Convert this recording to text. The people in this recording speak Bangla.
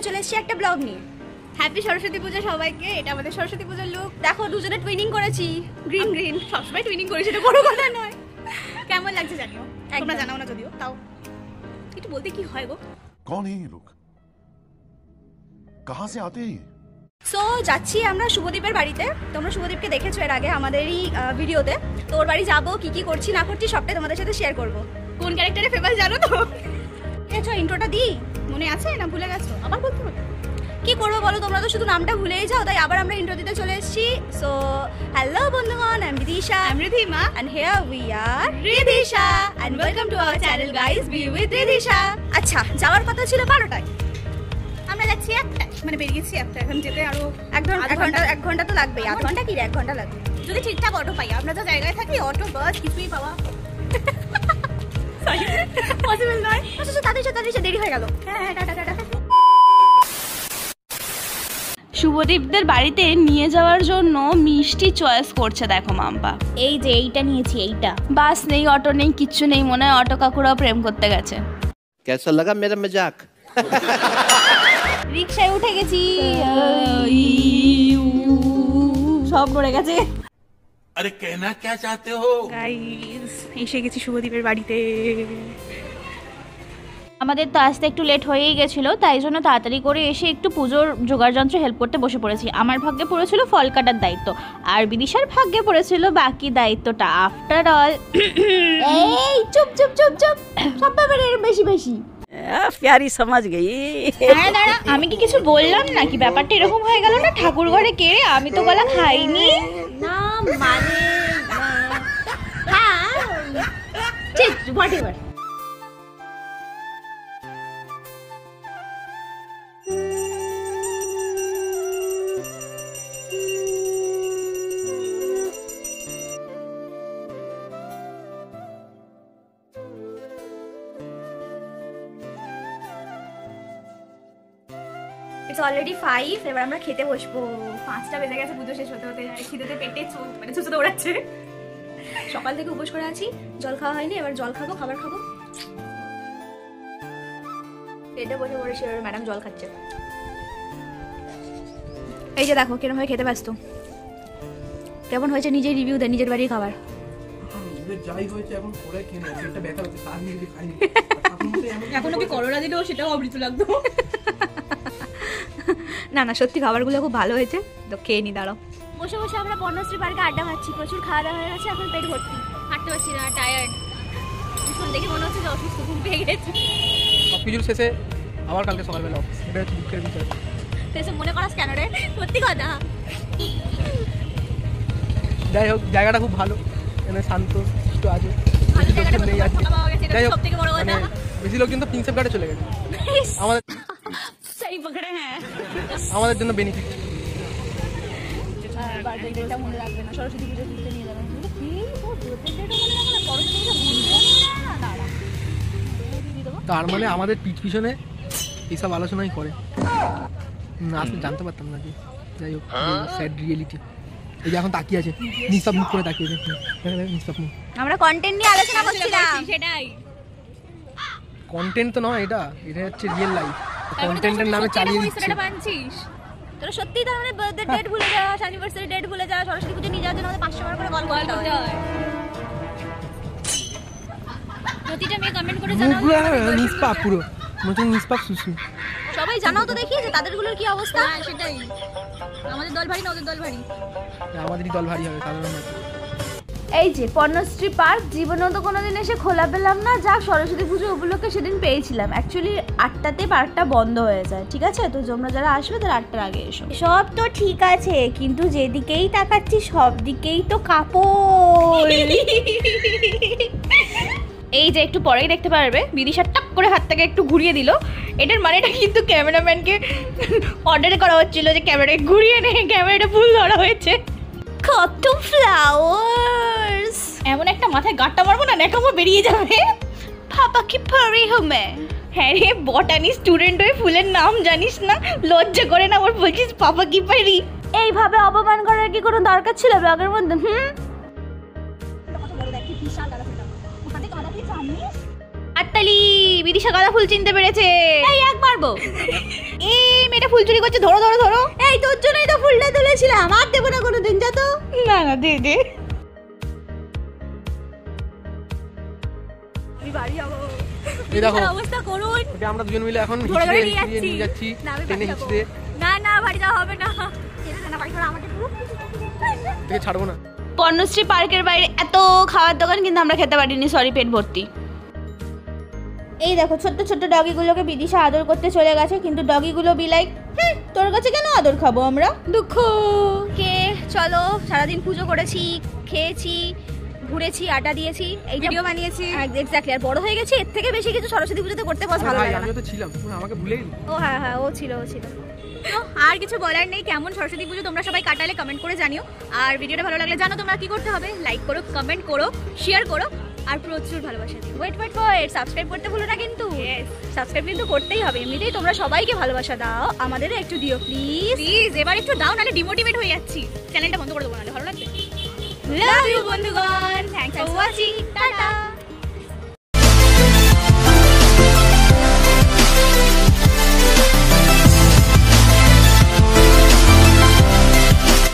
চলে এসেছি একটা ব্লগ নিয়ে। হ্যাপি সরস্বতী পূজা সবাইকে। এটা আমাদের সরস্বতী পূজার লুক। দেখো দুজনে টুইনিং করেছি, গ্রিন গ্রিন। সবসময় টুইনিং করি, সেটা বড় কথা নয়। কেমন লাগছে জানিও, তোমরা জানাও না যদিও, তাও একটু বলতে কি হয় গো। कौन है ये लोग, कहाँ से आते हैं? সো যাচ্ছি আমরা শুভদীপের বাড়িতে। তোমরা শুভদীপকে দেখেছো এর আগে আমাদেরই ভিডিওতে। তো ওর বাড়ি যাবো, কি কি করছি না করছি সবটাই তোমাদের সাথে শেয়ার করবো। কোন ক্যারেক্টারে ফেমাস জানো তো? দেখেছো ইন্ট্রোটা দিই, মনে আছে না ভুলে গেছো? আবার বলতে হবে। কি করবো বলো, তোমরা তো শুধু নামটা ভুলেই যাও, তাই আবার আমরা ইন্ট্রো দিতে চলে এসেছি। সো হ্যালো বন্ধুগণ, I am Bidisha, I am Ridhima, and here we are Ridhisha, and welcome to our channel guys, be with Ridhisha. আচ্ছা, যাওয়ার কথা ছিল 12টায়, আমরা যাচ্ছি 1টায়, মানে বেরিয়েছি 1টা। এখন যেতে আরো এক ঘন্টা তো লাগবেই। আধ ঘন্টা কি 1 ঘন্টা লাগবে যদি ঠিকঠাক অটো পাই। আমরা যা জায়গায় থাকি অটো বাস কিছুই পাওয়া পসিবল নয়। আচ্ছা তাড়াতাড়ি দেরি হয়ে গেল। হ্যাঁ টাটা। শুভদীপদের বাড়িতে নিয়ে যাওয়ার জন্য মিষ্টি চয়েস করছে, দেখো মাম্পা। এই যে এইটা নিয়েছি, এইটা। বাস নেই, অটো নেই, কিচ্ছু নেই, মনে হয় অটো কাকুরাও প্রেম করতে গেছে। कैसा लगा मेरा मजाक? রিকশায় উঠে গেছি, সব পড়ে গেছে। अरे कहना क्या चाहते हो? গাইস এসে গেছি শুভদীপের বাড়িতে। আমাদের তো আসতে একটু লেট হয়েই গেছিলো, তাই জন্য তাড়াতাড়ি করে এসে একটু পুজোর জোগাড় যন্ত্র হেল্প করতে বসে পড়েছি। আমার ভাগ্যে পড়েছিল ফল কাটার দায়িত্ব, আর বিদিশার ভাগ্যে পড়েছিল বাকি দায়িত্বটা। আফটার অল এই চুপ, সব ব্যাপারে বেশি प्यारी समझ गई। হ্যাঁ দাঁড়া, আমি কি কিছু বললাম নাকি? ব্যাপারটা এরকম হয়ে গেল না? ঠাকুর ঘরে কে? আমি তো গলা খাইনি না, মানে হ্যাঁ ঠিক, হোয়াটএভার। ইটস অলরেডি 5, এবার আমরা খেতে বসবো। 5টা বেজে গেছে পুজো শেষ হতে হতে। খিদেতে পেটে মানে চুচু দৌড়াচ্ছে। সকাল থেকে উপোস করে আছি, জল খাওয়া হয়নি, এবার জল খাবো, খাবার খাবো। পেটে বসে পড়েছি, এবার ম্যাডাম জল খাচ্ছে। এই যে দেখো কিরম ভাবে খেতে ব্যস্ত। কেমন হয়েছে নিজেই রিভিউ দে, নিজের বাড়ির খাবার। যাই হয়েছে এখন পরে খেয়ে নেয়, পেটটা ব্যথা হচ্ছে, তার নিয়ে খাইনি। এখন ওকে করোনা দিলেও সেটাও অমৃত লাগতো। না সত্যি খাবারগুলো খুব ভালো হয়েছে, তো খেয়ে নি। দাঁড়াও। বসে বসে আমরা বর্ণশ্রী পার্কে আড্ডা মারছি, প্রচুর খাওয়া দাওয়া হয়ে গেছে, এখন পেট ভর্তি, হাঁটতে পারছি না, টায়ার্ড। ভীষণ দেখে মনে হচ্ছে যে অসুস্থ, ঘুম পেয়ে গেছে। সবকিছুর শেষে আবার কালকে সকালবেলা অফিস, এটা হচ্ছে দুঃখের বিষয়। সেসব মনে করাস কেন রে? সত্যি কথা। যাই হোক, জায়গাটা খুব ভালো, এখানে শান্ত একটু আছে, ভালো জায়গাটা কত ফাঁকা পাওয়া গেছে, এটা সবথেকে বড় কথা। বেশি লোক কিন্তু প্রিন্সেপ ঘাটে চলে গেছে। আমাদের সেই পকড়ে হ্যাঁ, আমাদের জন্য বেনিফিট। বার্থডেটা মনে রাখবে না, সরস্বতী পুজো ঘুরতে নিয়ে যাবেন। তার মানে আমাদের পিছনে এইসব আলোচনাই করে না, আসলে জানতে পারতাম না। যাই হোক, স্যাড রিয়েলিটি। এই যে এখন তাকিয়ে আছে, নিঃশ্বাস মুখ করে তাকিয়ে আছে, নিঃশ্বাস মুখ। আমরা কন্টেন্ট নিয়ে আলোচনা করছিলাম। সেটাই কন্টেন্ট তো নয়, এটা হচ্ছে রিয়েল লাইফ। কন্টেন্টের নামে চালিয়ে দিচ্ছে। এটা বানছিস তোরা সত্যি তার মানে বার্থডে ডেট ভুলে যাওয়া, অ্যানিভার্সারি ডেট ভুলে যাওয়া, সরস্বতী পুজো নিয়ে যাওয়ার জন্য আমাদের 500 বার করে কল করতে হয়। প্রতিটা মেয়ে কমেন্ট করে মুখগুলো নিষ্পাপ, পুরো মনে নিষ্পাপ সুসু। সবাই জানাও তো দেখি যে তাদেরগুলোর কি অবস্থা। সেটাই, আমাদের দল ভারী না ওদের দল ভারী? আমাদেরই দল ভারী হবে সাধারণত। এই যে পর্ণশ্রী পার্ক জীবনেও তো কোনোদিন এসে খোলা পেলাম না। যা সরস্বতী পুজো ওগুলোকে সেদিন পেয়েছিলাম। অ্যাকচুয়ালি 8টাতে পার্কটা বন্ধ হয়ে যায়, ঠিক আছে? তো তোমরা যারা আসবে তারা 8টার আগে এসো। সব তো ঠিক আছে, কিন্তু যেদিকেই তাকাচ্ছি সব দিকেই তো কাপড়। এই যে একটু পরেই দেখতে পারবে বিদিশা টাক করে হাত থেকে একটু ঘুরিয়ে দিল। এটার মানেটা কিন্তু ক্যামেরাম্যানকে অর্ডার করা হচ্ছিল যে ক্যামেরাকে ঘুরিয়ে নে, ক্যামেরাটা ফুল ধরা হয়েছে। কত ফ্লাওয়ার্স! এমন একটা মাথায় গাঁটটা মারবো না, নেকামো বেরিয়ে যাবে। পাপা কি পারি হমে? হ্যাঁ রে, বটানি স্টুডেন্ট হয়ে ফুলের নাম জানিস না? লজ্জা করে না আবার বলছিস পাপা কি পারি? এইভাবে অপমান করার কি কোনো দরকার ছিল ব্লগের মধ্যে? আত্তালি বিদিশা গাঁদা ফুল চিনতে পেরেছে। এই এক মারবো। এই মেয়েটা ফুল চুরি করছে, ধরো ধরো ধরো। এই তোর জন্যই তো ফুলটা তুলেছিলাম, আর দেবো না কোনোদিন, যা তো। না না দে দে। আমি বাড়ি যাবো। এই দেখো অবস্থা করুন। ওটা আমরা দুজন মিলে এখন ধরে ধরে নিয়ে যাচ্ছি না, আমি টেনে বাড়ি যাবো। হিচড়ে না না বাড়ি যাওয়া হবে না। ছেড়ে দে না, বাড়ি ছাড়া আমাকে পুরো। থেকে ছাড়বো না। পর্ণশ্রী পার্কের বাইরে এত খাওয়ার দোকান, কিন্তু আমরা খেতে পারিনি, সরি, পেট ভর্তি। এই দেখো ছোট্ট ছোট্ট ডগিগুলোকে বিদিশা আদর করতে চলে গেছে, কিন্তু ডগিগুলো বি লাইক, তোর কাছে কেন আদর খাবো আমরা? দুঃখ কে। চলো, সারাদিন পুজো করেছি, খেয়েছি, ঘুরেছি, আড্ডা দিয়েছি, এই ভিডিও বানিয়েছি। এক্স্যাক্টলি। আর বড় হয়ে গেছি, এর থেকে বেশি কিছু সরস্বতী পুজোতে করতে বস ভালো ভাই লাগে না। আমিও তো ছিলাম, তুমি আমাকে ভুলে গেলি। ও হ্যাঁ হ্যাঁ, ও ছিল। তো আর কিছু বলার নেই। কেমন সরস্বতী পুজো তোমরা সবাই কাটালে কমেন্ট করে জানিও। আর ভিডিওটা ভালো লাগলে জানো তোমরা কি করতে হবে, লাইক করো, কমেন্ট করো, শেয়ার করো, আর প্রচুর ভালোবাসা দিও। ওয়েট সাবস্ক্রাইব করতে ভুলো না কিন্তু। সাবস্ক্রাইব কিন্তু করতেই হবে, এমনিতেই তোমরা সবাইকে ভালোবাসা দাও, আমাদেরও একটু দিও প্লিজ। প্লিজ এবার একটু দাও, নাহলে ডিমোটিভেট হয়ে যাচ্ছি। চ্যানেলটা বন্ধ করে দেবো, নাহলে ভালো লাগবে। লাভ ইউ বন্ধুগণ, থ্যাঙ্কস ফর ওয়াচিং, টাটা।